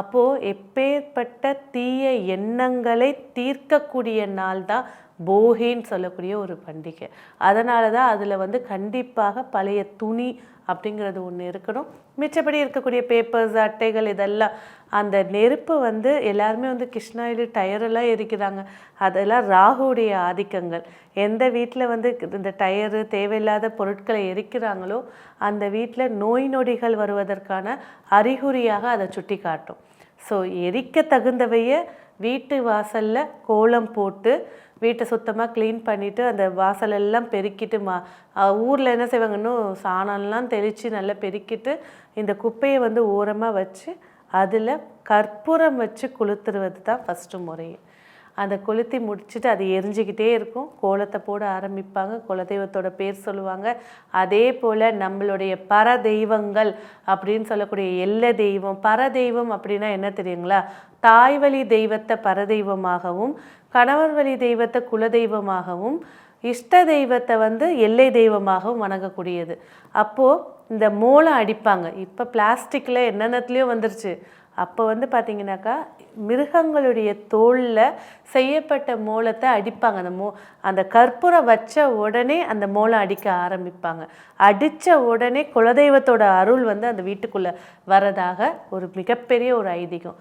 அப்போது எப்பேற்பட்ட தீய எண்ணங்களை தீர்க்கக்கூடிய நாள் தான் போகின்னு சொல்லக்கூடிய ஒரு பண்டிகை. அதனால தான் அதில் வந்து கண்டிப்பாக பழைய துணி அப்படிங்கிறது ஒன்று இருக்கணும். மிச்சப்படி இருக்கக்கூடிய பேப்பர்ஸ், அட்டைகள் இதெல்லாம் அந்த நெருப்பு வந்து எல்லாருமே வந்து கிருஷ்ணாயிலி டயரெல்லாம் எரிக்கிறாங்க. அதெல்லாம் ராகுடைய ஆதிக்கங்கள். எந்த வீட்டில் வந்து இந்த டயரு தேவையில்லாத பொருட்களை எரிக்கிறாங்களோ அந்த வீட்டில் நோய் நொடிகள் வருவதற்கான அறிகுறியாக அதை சுட்டி காட்டும். ஸோ எரிக்க தகுந்தவையை வீட்டு வாசலில் கோலம் போட்டு வீட்டை சுத்தமாக க்ளீன் பண்ணிவிட்டு அந்த வாசலெல்லாம் பெருக்கிட்டு ஊரில் என்ன செய்வாங்கன்னு சாணம்லாம் தெளித்து நல்லா பெருக்கிட்டு இந்த குப்பையை வந்து ஓரமாக வச்சு அதில் கற்பூரம் வச்சு கொளுத்துறது தான் ஃபஸ்ட்டு முறை. அந்த கொளுத்தி முடிச்சுட்டு அது எரிஞ்சிக்கிட்டே இருக்கும். கோலத்தை போட ஆரம்பிப்பாங்க. குலதெய்வத்தோட பேர் சொல்லுவாங்க. அதே போல் நம்மளுடைய பரதெய்வங்கள் அப்படின்னு சொல்லக்கூடிய எல்லை தெய்வம், பரதெய்வம் அப்படின்னா என்ன தெரியுங்களா? தாய் வழி தெய்வத்தை பரதெய்வமாகவும், கணவர் வழி தெய்வத்தை குலதெய்வமாகவும், இஷ்ட தெய்வத்தை வந்து எல்லை தெய்வமாகவும் வணங்கக்கூடியது. அப்போது இந்த மோளம் அடிப்பாங்க. இப்போ பிளாஸ்டிக்கில் என்னென்னத்துலேயும் வந்துருச்சு. அப்போ வந்து பார்த்திங்கனாக்கா மிருகங்களுடைய தோலில் செய்யப்பட்ட மோளத்தை அடிப்பாங்க. அந்த கற்பூரம் வச்ச உடனே அந்த மோளம் அடிக்க ஆரம்பிப்பாங்க. அடித்த உடனே குலதெய்வத்தோட அருள் வந்து அந்த வீட்டுக்குள்ளே வரதாக ஒரு மிகப்பெரிய ஒரு ஐதீகம்.